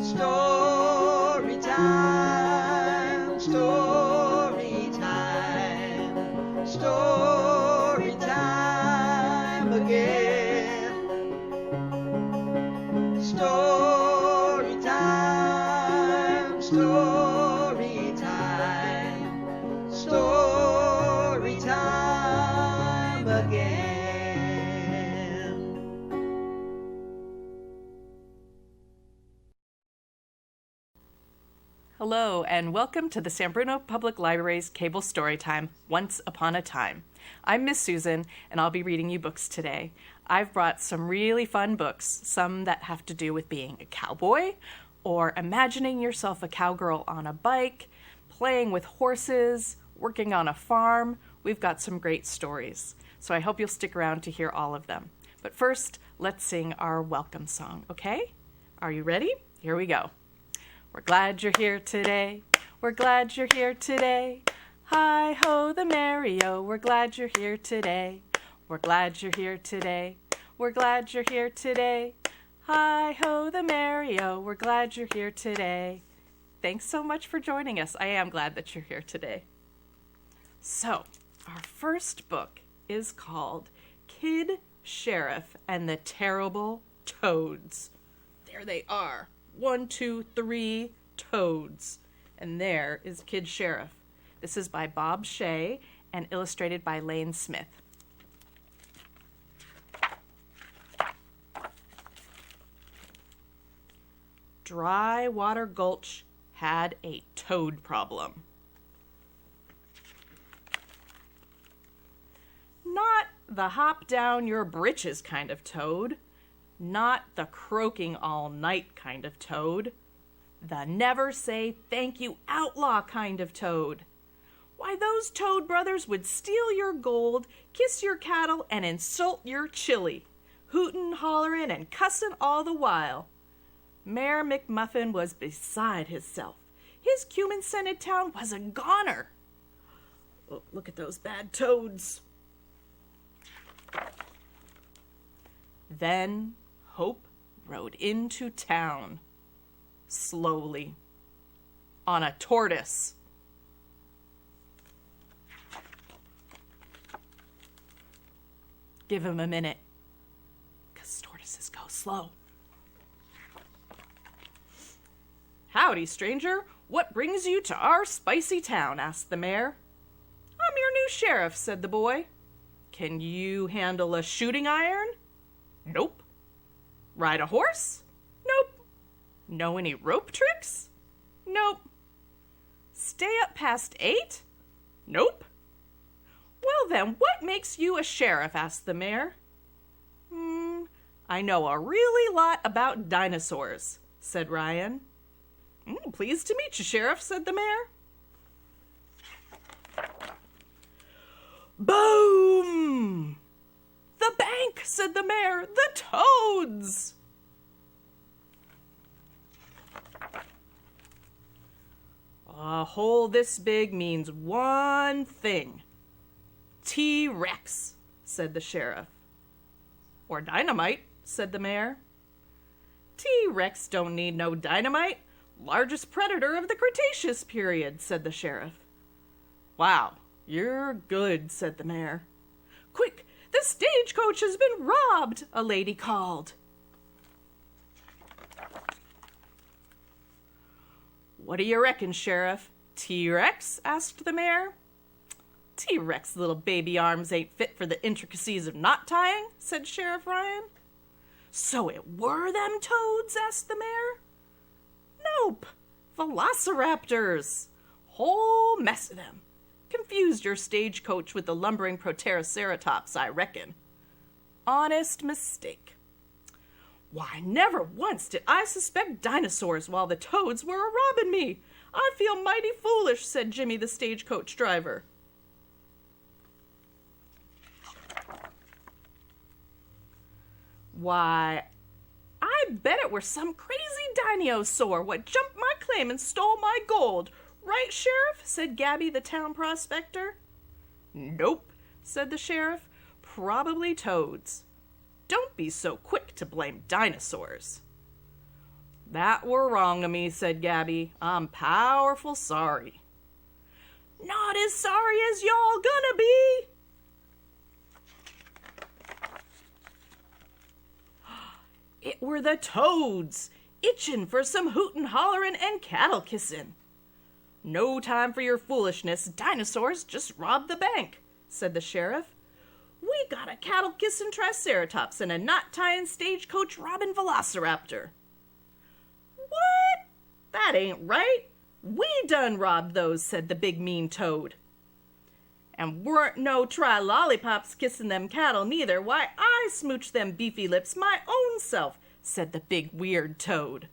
Story time, story time, story time again. Story time, story time, story time again. Hello, and welcome to the San Bruno Public Library's Cable Storytime, Once Upon a Time. I'm Miss Susan, and I'll be reading you books today. I've brought some really fun books, some that have to do with being a cowboy, or imagining yourself a cowgirl on a bike, playing with horses, working on a farm. We've got some great stories, so I hope you'll stick around to hear all of them. But first, let's sing our welcome song, okay? Are you ready? Here we go. We're glad you're here today. We're glad you're here today. Hi-ho the merry-o. We're glad you're here today. We're glad you're here today. We're glad you're here today. Hi-ho the merry-o. We're glad you're here today. Thanks so much for joining us. I am glad that you're here today. So, our first book is called Kid Sheriff and the Terrible Toads. There they are. 1, 2, 3 toads. And there is Kid Sheriff. This is by Bob Shea and illustrated by Lane Smith. Dry Water Gulch had a toad problem. Not the hop down your britches kind of toad. Not the croaking all night kind of toad. The never say thank you outlaw kind of toad. Why, those toad brothers would steal your gold, kiss your cattle, and insult your chili, hootin', hollerin', and cussin' all the while. Mayor McMuffin was beside hisself. His cumin-scented town was a goner. Oh, look at those bad toads. Then Hope rode into town, slowly, on a tortoise. Give him a minute, 'cause tortoises go slow. Howdy, stranger. What brings you to our spicy town? Asked the mayor. I'm your new sheriff, said the boy. Can you handle a shooting iron? Nope. Ride a horse? Nope. Know any rope tricks? Nope. Stay up past 8? Nope. Well then, what makes you a sheriff? Asked the mayor. I know a really lot about dinosaurs, said Ryan. Pleased to meet you, Sheriff, said the mayor. Boom! The bank, said the mayor. The toads! A hole this big means one thing. T-Rex, said the sheriff. Or dynamite, said the mayor. T-Rex don't need no dynamite. Largest predator of the Cretaceous period, said the sheriff. Wow, you're good, said the mayor. Quick! The stagecoach has been robbed, a lady called. What do you reckon, Sheriff? T-Rex? Asked the mayor. T-Rex little baby arms ain't fit for the intricacies of knot tying, said Sheriff Ryan. So it were them toads? Asked the mayor. Nope, velociraptors. Whole mess of them. Confused your stagecoach with the lumbering Proteroceratops, I reckon. Honest mistake. Why, never once did I suspect dinosaurs while the toads were a-robbing me. I feel mighty foolish, said Jimmy the stagecoach driver. Why, I bet it were some crazy dinosaur what jumped my claim and stole my gold. Right, Sheriff? Said Gabby the town prospector. Nope, said the sheriff. Probably toads. Don't be so quick to blame dinosaurs. "That were wrong o' me," said Gabby. "I'm powerful sorry." "Not as sorry as y'all gonna be." It were the toads, itchin' for some hootin', hollerin', and cattle kissin'. "No time for your foolishness. Dinosaurs just robbed the bank," said the sheriff. "We got a cattle kissin' triceratops and a knot tyin' stagecoach robbin' velociraptor." "What? That ain't right. We done robbed those," said the big mean toad. "And weren't no lollipops kissin' them cattle neither. Why, I smooched them beefy lips my own self," said the big weird toad.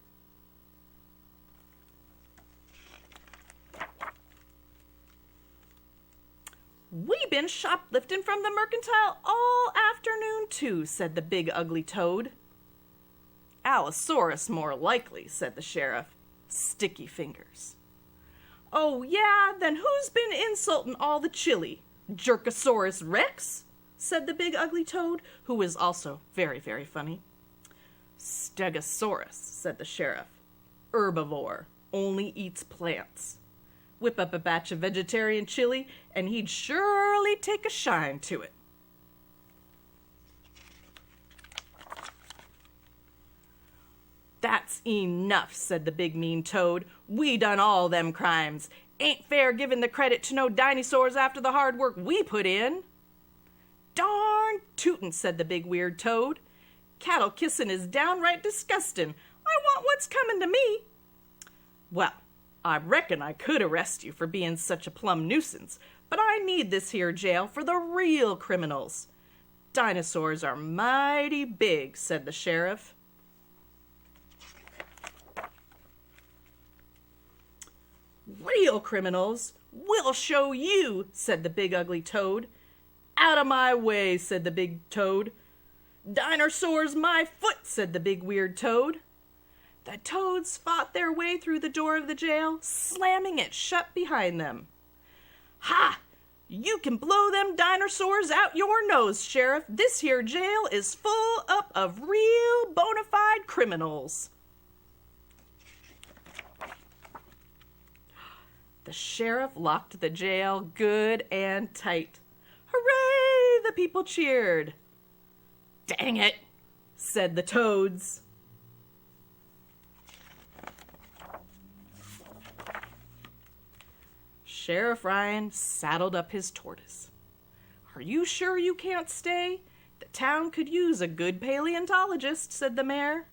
"We been shoplifting from the mercantile all afternoon too," said the big ugly toad. "Allosaurus more likely," said the sheriff. Sticky fingers. "Oh yeah, then who's been insulting all the chili? Jerkosaurus Rex?" said the big ugly toad, who was also very, very funny. "Stegosaurus," said the sheriff. "Herbivore, only eats plants. Whip up a batch of vegetarian chili, and he'd surely take a shine to it." "That's enough," said the big mean toad. "We done all them crimes. Ain't fair giving the credit to no dinosaurs after the hard work we put in." "Darn tootin'," said the big weird toad. "Cattle kissin' is downright disgustin'. I want what's comin' to me." "Well, I reckon I could arrest you for being such a plumb nuisance, but I need this here jail for the real criminals. Dinosaurs are mighty big," said the sheriff. "Real criminals? We'll show you," said the big ugly toad. "Out of my way," said the big toad. "Dinosaurs my foot," said the big weird toad. The toads fought their way through the door of the jail, slamming it shut behind them. "Ha! You can blow them dinosaurs out your nose, Sheriff. This here jail is full up of real bona fide criminals." The sheriff locked the jail good and tight. "Hooray!" the people cheered. "Dang it," said the toads. Sheriff Ryan saddled up his tortoise. "Are you sure you can't stay? The town could use a good paleontologist," said the mayor.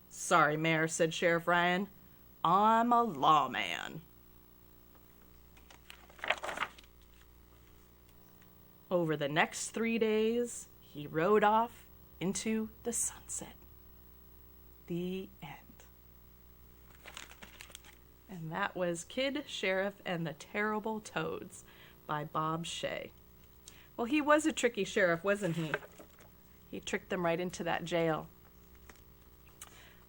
"Sorry, Mayor," said Sheriff Ryan. "I'm a lawman." Over the next 3 days, he rode off into the sunset. The end. And that was Kid, Sheriff, and the Terrible Toads by Bob Shea. Well, he was a tricky sheriff, wasn't he? He tricked them right into that jail.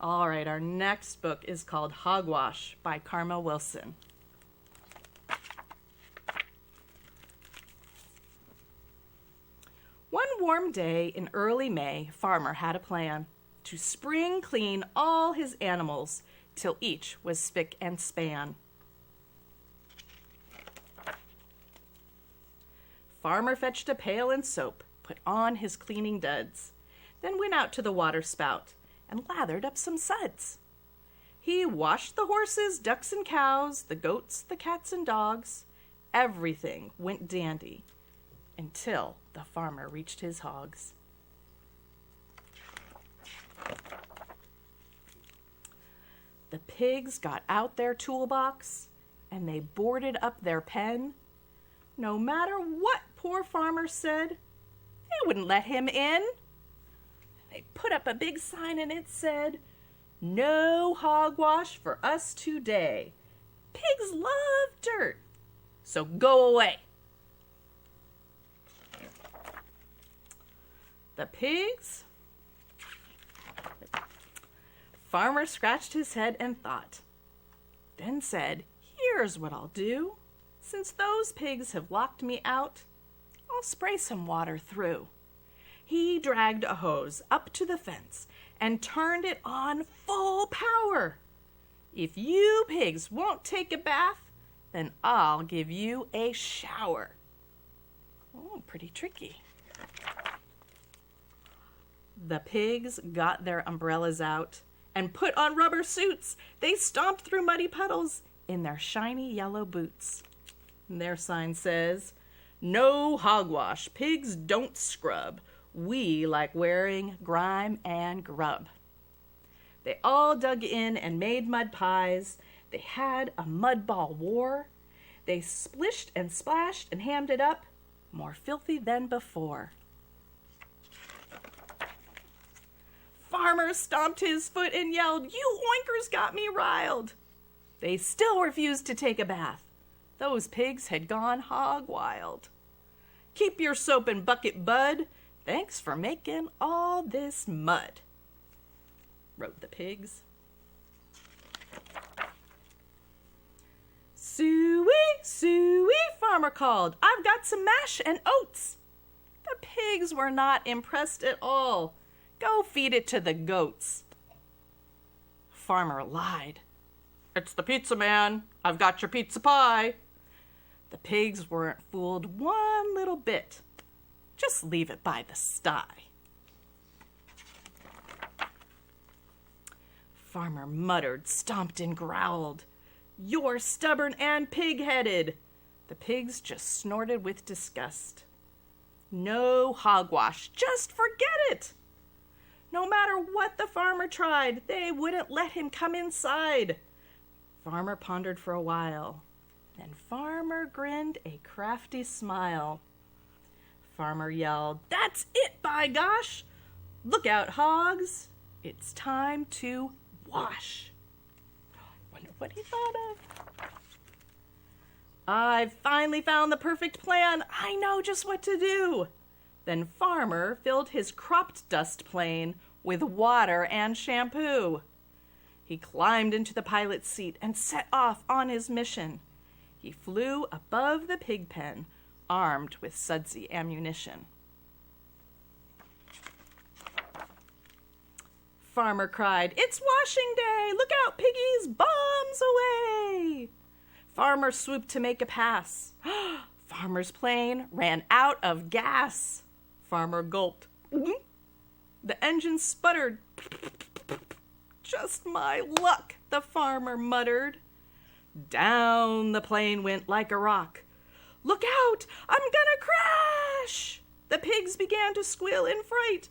All right, our next book is called Hogwash by Karma Wilson. One warm day in early May, Farmer had a plan to spring clean all his animals till each was spick and span. Farmer fetched a pail and soap, put on his cleaning duds, then went out to the water spout and lathered up some suds. He washed the horses, ducks, and cows, the goats, the cats, and dogs. Everything went dandy until the farmer reached his hogs. The pigs got out their toolbox and they boarded up their pen. No matter what poor farmer said, they wouldn't let him in. They put up a big sign and it said, "No hogwash for us today. Pigs love dirt, so go away." The pigs? Farmer scratched his head and thought, then said, "Here's what I'll do. Since those pigs have locked me out, I'll spray some water through." He dragged a hose up to the fence and turned it on full power. If you pigs won't take a bath, then I'll give you a shower. Oh, pretty tricky. The pigs got their umbrellas out and put on rubber suits. They stomped through muddy puddles in their shiny yellow boots. Their sign says, "No hogwash, pigs don't scrub. We like wearing grime and grub." They all dug in and made mud pies. They had a mud ball war. They splished and splashed and hammed it up, more filthy than before. Farmer stomped his foot and yelled, "You oinkers got me riled." They still refused to take a bath. Those pigs had gone hog wild. "Keep your soap and bucket, bud. Thanks for making all this mud," wrote the pigs. "Suey, Suey," Farmer called. "I've got some mash and oats." The pigs were not impressed at all. "Go feed it to the goats." Farmer lied. "It's the pizza man. I've got your pizza pie." The pigs weren't fooled one little bit. Just leave it by the sty. Farmer muttered, stomped, and growled. "You're stubborn and pig-headed." The pigs just snorted with disgust. No hogwash, just forget it. No matter what the farmer tried, they wouldn't let him come inside. Farmer pondered for a while. Then Farmer grinned a crafty smile. Farmer yelled, "That's it, by gosh! Look out, hogs! It's time to wash." I wonder what he thought of. "I've finally found the perfect plan. I know just what to do." Then Farmer filled his cropped dust plane with water and shampoo. He climbed into the pilot's seat and set off on his mission. He flew above the pig pen, armed with sudsy ammunition. Farmer cried, "It's washing day! Look out, piggies! Bombs away!" Farmer swooped to make a pass. Farmer's plane ran out of gas. Farmer gulped. The engine sputtered. "Just my luck," the farmer muttered. Down the plane went like a rock. "Look out! I'm gonna crash!" The pigs began to squeal in fright.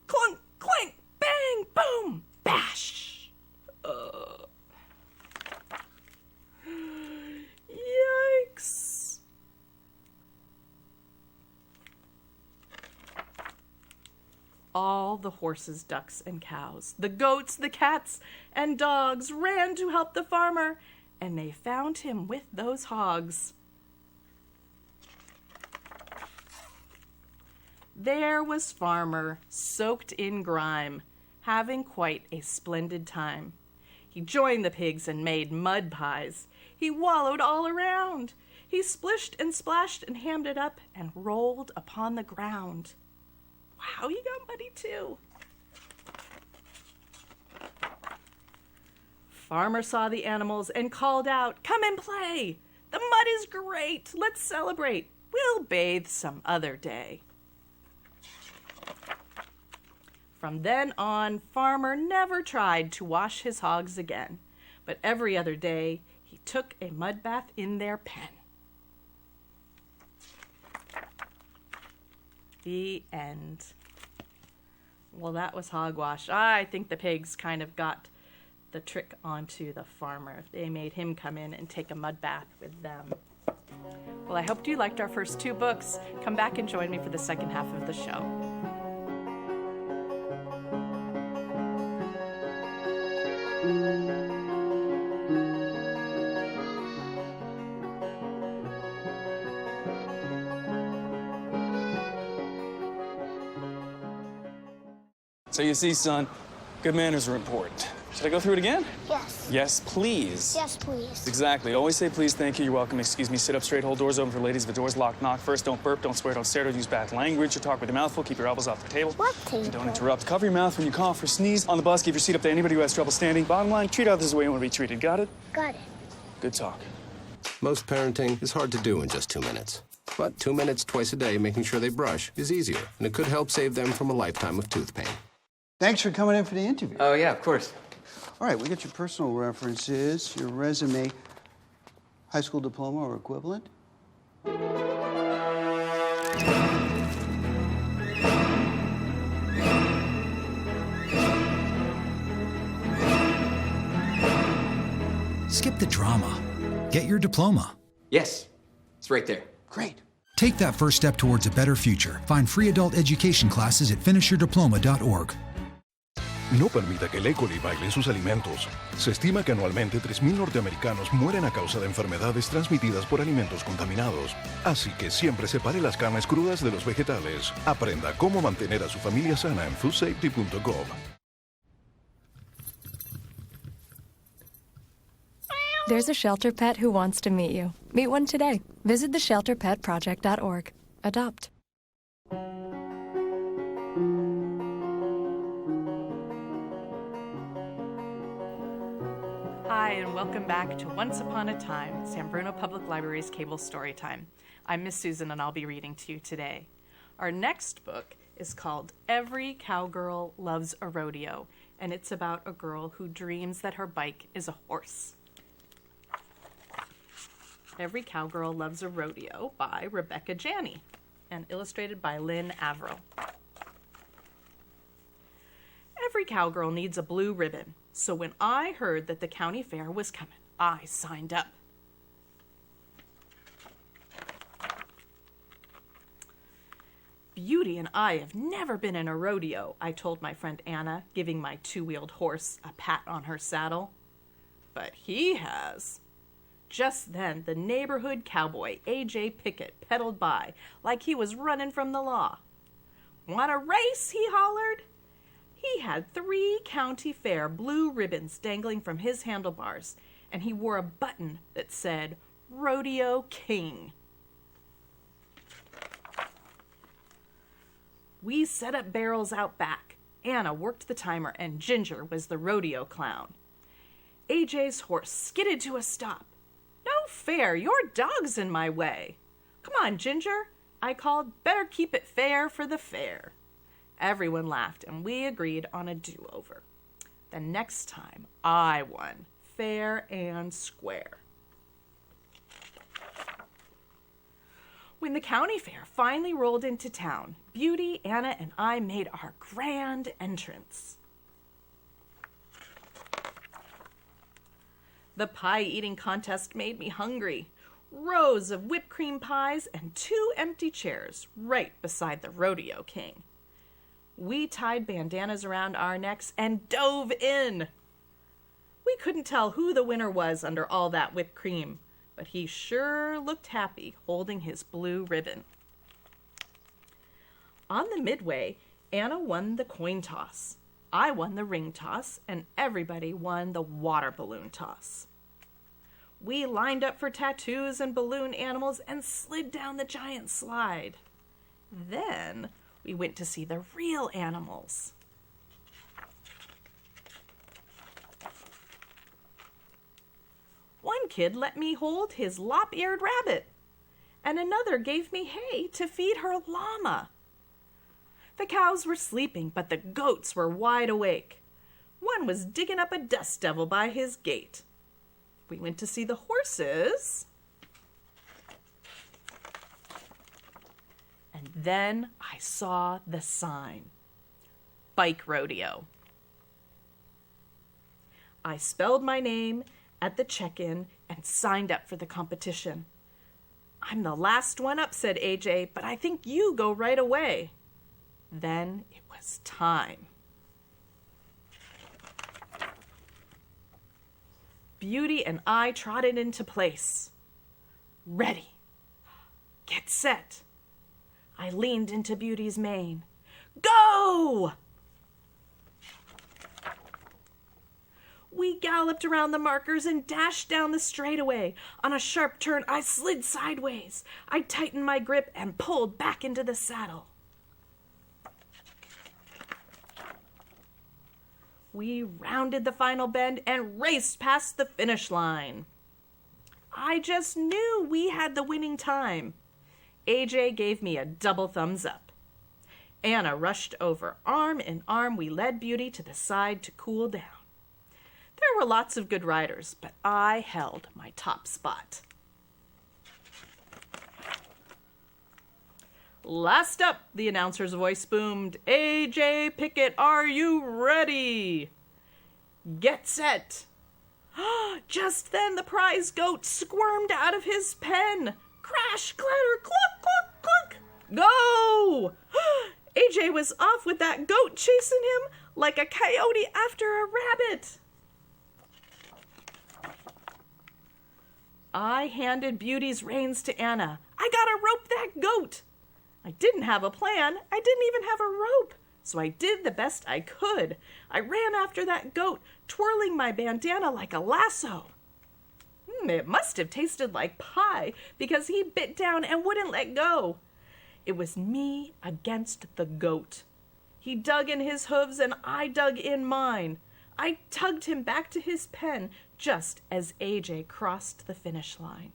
Clunk, clink, bang, boom, bash! Yikes! All the horses, ducks, and cows, the goats, the cats, and dogs ran to help the farmer, and they found him with those hogs. There was Farmer, soaked in grime, having quite a splendid time. He joined the pigs and made mud pies. He wallowed all around. He splished and splashed and hammed it up and rolled upon the ground. Wow, he got muddy too. Farmer saw the animals and called out, "Come and play! The mud is great! Let's celebrate! We'll bathe some other day." From then on, Farmer never tried to wash his hogs again, but every other day he took a mud bath in their pen. The end. Well, that was hogwash. I think the pigs kind of got the trick onto the farmer. They made him come in and take a mud bath with them. Well, I hope you liked our first two books. Come back and join me for the second half of the show. So you see, son, good manners are important. Should I go through it again? Yes. Yes, please. Yes, please. Exactly. Always say please, thank you, you're welcome, excuse me, sit up straight, hold doors open for ladies. If the door's locked, knock first, don't burp, don't swear, don't stare, don't use bad language, or talk with your mouth full, keep your elbows off the table. What table? And don't interrupt. Cover your mouth when you cough or sneeze. On the bus, give your seat up to anybody who has trouble standing. Bottom line, treat others the way you want to be treated. Got it? Got it. Good talk. Most parenting is hard to do in just 2 minutes. But 2 minutes twice a day making sure they brush is easier, and it could help save them from a lifetime of tooth pain. Thanks for coming in for the interview. Oh, yeah, of course. All right, we got your personal references, your resume, high school diploma or equivalent. Skip the drama. Get your diploma. Yes, it's right there. Great. Take that first step towards a better future. Find free adult education classes at finishyourdiploma.org. No permita que el E. coli baile sus alimentos. Se estima que anualmente 3.000 norteamericanos mueren a causa de enfermedades transmitidas por alimentos contaminados. Así que siempre separe las carnes crudas de los vegetales. Aprenda cómo mantener a su familia sana en foodsafety.gov. There's a shelter pet who wants to meet you. Meet one today. Visit theshelterpetproject.org. Adopt. Hi, and welcome back to Once Upon a Time, San Bruno Public Library's Cable Storytime. I'm Miss Susan, and I'll be reading to you today. Our next book is called Every Cowgirl Loves a Rodeo, and it's about a girl who dreams that her bike is a horse. Every Cowgirl Loves a Rodeo by Rebecca Janney, and illustrated by Lynn Averill. Every cowgirl needs a blue ribbon, so when I heard that the county fair was coming, I signed up. Beauty and I have never been in a rodeo, I told my friend Anna, giving my two-wheeled horse a pat on her saddle. But he has. Just then, the neighborhood cowboy, A.J. Pickett, pedaled by like he was running from the law. "Want a race?" he hollered. He had 3 county fair blue ribbons dangling from his handlebars, and he wore a button that said, Rodeo King. We set up barrels out back. Anna worked the timer, and Ginger was the rodeo clown. AJ's horse skidded to a stop. "No fair, your dog's in my way." "Come on, Ginger," I called. "Better keep it fair for the fair." Everyone laughed, and we agreed on a do-over. The next time, I won, fair and square. When the county fair finally rolled into town, Beauty, Anna, and I made our grand entrance. The pie-eating contest made me hungry. Rows of whipped cream pies and 2 empty chairs right beside the Rodeo King. We tied bandanas around our necks and dove in. We couldn't tell who the winner was under all that whipped cream, but he sure looked happy holding his blue ribbon. On the midway, Anna won the coin toss. I won the ring toss, and everybody won the water balloon toss. We lined up for tattoos and balloon animals and slid down the giant slide. Then we went to see the real animals. One kid let me hold his lop-eared rabbit, and another gave me hay to feed her llama. The cows were sleeping, but the goats were wide awake. One was digging up a dust devil by his gate. We went to see the horses, and then I saw the sign. Bike Rodeo. I spelled my name at the check-in and signed up for the competition. "I'm the last one up," said AJ, "but I think you go right away." Then it was time. Beauty and I trotted into place. Ready. Get set. I leaned into Beauty's mane. Go! We galloped around the markers and dashed down the straightaway. On a sharp turn, I slid sideways. I tightened my grip and pulled back into the saddle. We rounded the final bend and raced past the finish line. I just knew we had the winning time. AJ gave me a double thumbs up. Anna rushed over. Arm in arm, we led Beauty to the side to cool down. There were lots of good riders, but I held my top spot. Last up, the announcer's voice boomed. AJ Pickett, are you ready? Get set. Just then the prize goat squirmed out of his pen. Crash, clatter, cluck, cluck, cluck. Go! AJ was off with that goat chasing him like a coyote after a rabbit. I handed Beauty's reins to Anna. I gotta rope that goat. I didn't have a plan. I didn't even have a rope. So I did the best I could. I ran after that goat, twirling my bandana like a lasso. It must have tasted like pie because he bit down and wouldn't let go. It was me against the goat. He dug in his hooves and I dug in mine. I tugged him back to his pen just as AJ crossed the finish line.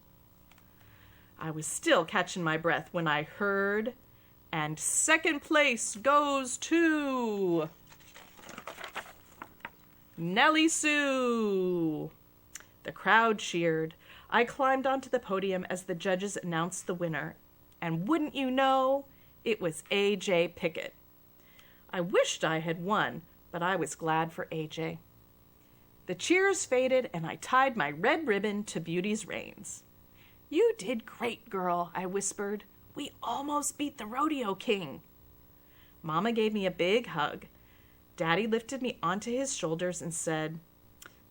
I was still catching my breath when I heard, and second place goes to Nellie Sue. The crowd cheered. I climbed onto the podium as the judges announced the winner. And wouldn't you know, it was AJ Pickett. I wished I had won, but I was glad for AJ. The cheers faded and I tied my red ribbon to Beauty's reins. You did great, girl, I whispered. We almost beat the rodeo king. Mama gave me a big hug. Daddy lifted me onto his shoulders and said,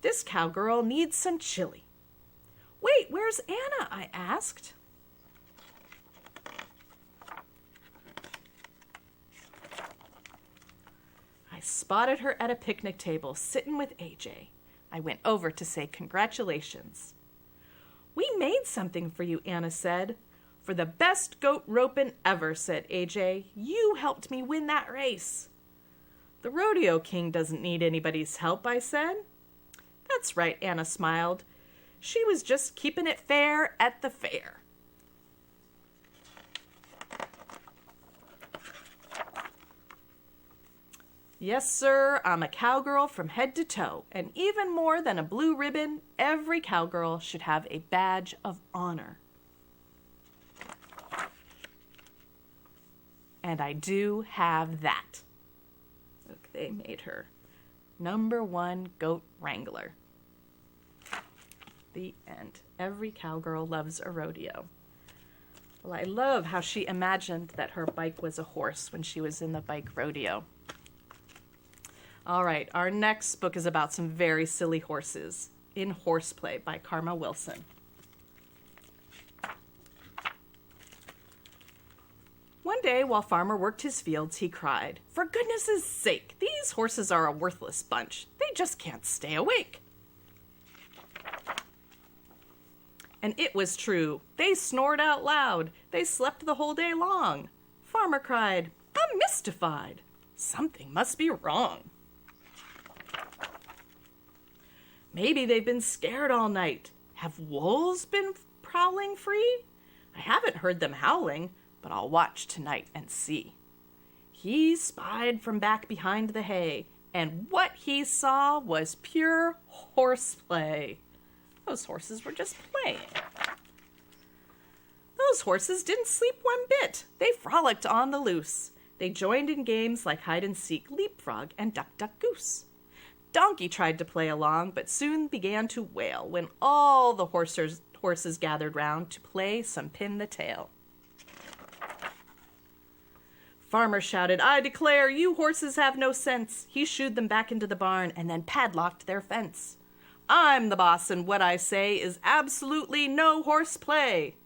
this cowgirl needs some chili. Wait, where's Anna? I asked. I spotted her at a picnic table, sitting with AJ. I went over to say congratulations. We made something for you, Anna said. For the best goat roping ever, said AJ. You helped me win that race. The rodeo king doesn't need anybody's help, I said. That's right, Anna smiled. She was just keeping it fair at the fair. Yes, sir, I'm a cowgirl from head to toe, and even more than a blue ribbon, every cowgirl should have a badge of honor. And I do have that. Look, they made her #1 goat wrangler. The end. Every cowgirl loves a rodeo. Well, I love how she imagined that her bike was a horse when she was in the bike rodeo. All right, our next book is about some very silly horses. In Horseplay by Karma Wilson. One day, while Farmer worked his fields, he cried, "For goodness' sake, these horses are a worthless bunch. They just can't stay awake." And it was true. They snored out loud. They slept the whole day long. Farmer cried, "I'm mystified. Something must be wrong. Maybe they've been scared all night. Have wolves been prowling free? I haven't heard them howling, but I'll watch tonight and see." He spied from back behind the hay, and what he saw was pure horseplay. Those horses were just playing. Those horses didn't sleep one bit. They frolicked on the loose. They joined in games like hide and seek, leapfrog, and duck, duck, goose. Donkey tried to play along, but soon began to wail when all the horses gathered round to play some pin the tail. Farmer shouted, "I declare, you horses have no sense." He shooed them back into the barn and then padlocked their fence. "I'm the boss, and what I say is absolutely no horse play."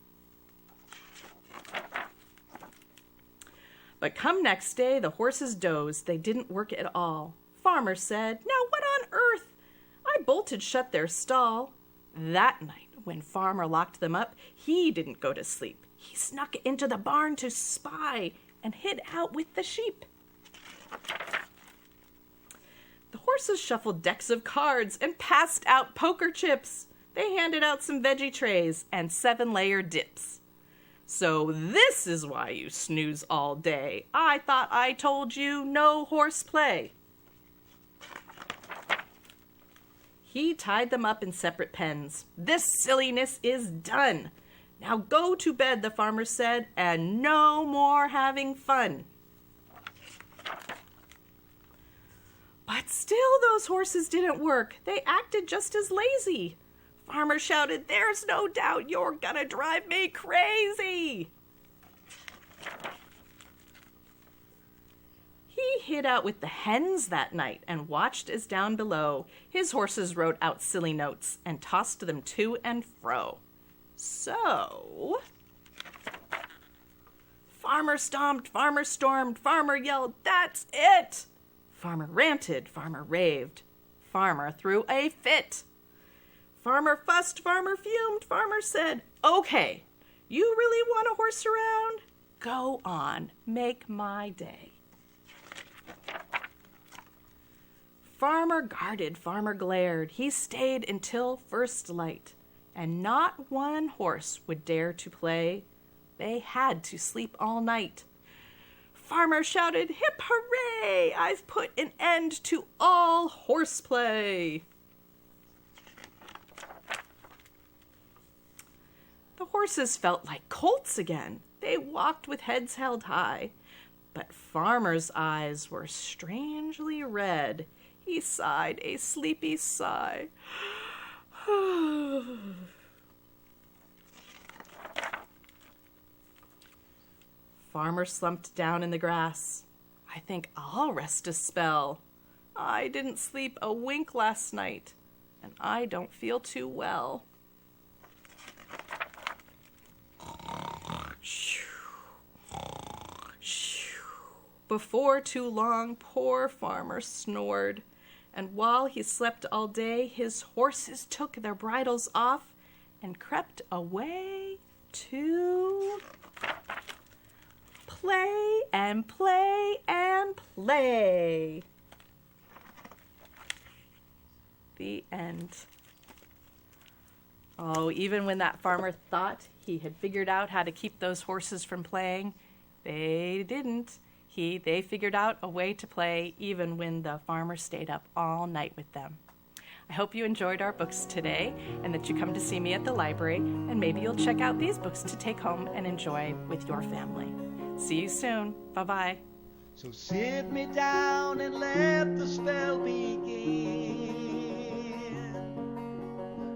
But come next day, the horses dozed. They didn't work at all. Farmer said, "Now what on earth? I I bolted shut their stall. That night, when Farmer locked them up, he didn't go to sleep. He snuck into the barn to spy and hid out with the sheep. The horses shuffled decks of cards and passed out poker chips. They handed out some veggie trays and 7-layer dips. So this is why you snooze all day. I thought I told you no horseplay. He tied them up in separate pens. This silliness is done. Now go to bed, the farmer said, and no more having fun. But still those horses didn't work. They acted just as lazy. Farmer shouted, "There's no doubt you're gonna drive me crazy." He hid out with the hens that night and watched as down below his horses wrote out silly notes and tossed them to and fro. So, Farmer stomped, Farmer stormed, Farmer yelled, "That's it!" Farmer ranted, Farmer raved, Farmer threw a fit. Farmer fussed, Farmer fumed, Farmer said, "Okay, you really want a horse around? Go on, make my day." Farmer guarded, Farmer glared. He stayed until first light, and not one horse would dare to play. They had to sleep all night. Farmer shouted, "Hip hooray! I've put an end to all horseplay." The horses felt like colts again. They walked with heads held high. But Farmer's eyes were strangely red. He sighed a sleepy sigh. Farmer slumped down in the grass. "I think I'll rest a spell. I didn't sleep a wink last night, and I don't feel too well." Before too long, poor Farmer snored, and while he slept all day, his horses took their bridles off and crept away to play and play and play. The end. Oh, even when that farmer thought he had figured out how to keep those horses from playing, they didn't. They figured out a way to play even when the farmer stayed up all night with them. I hope you enjoyed our books today and that you come to see me at the library, and maybe you'll check out these books to take home and enjoy with your family. See you soon. Bye-bye. So sit me down and let the spell begin.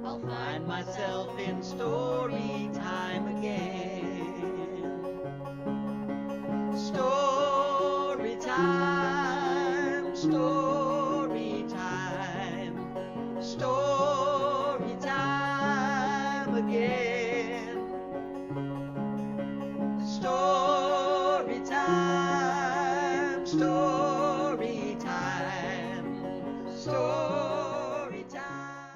I'll find myself in story time again. Story time, story time, story time again. Story time, story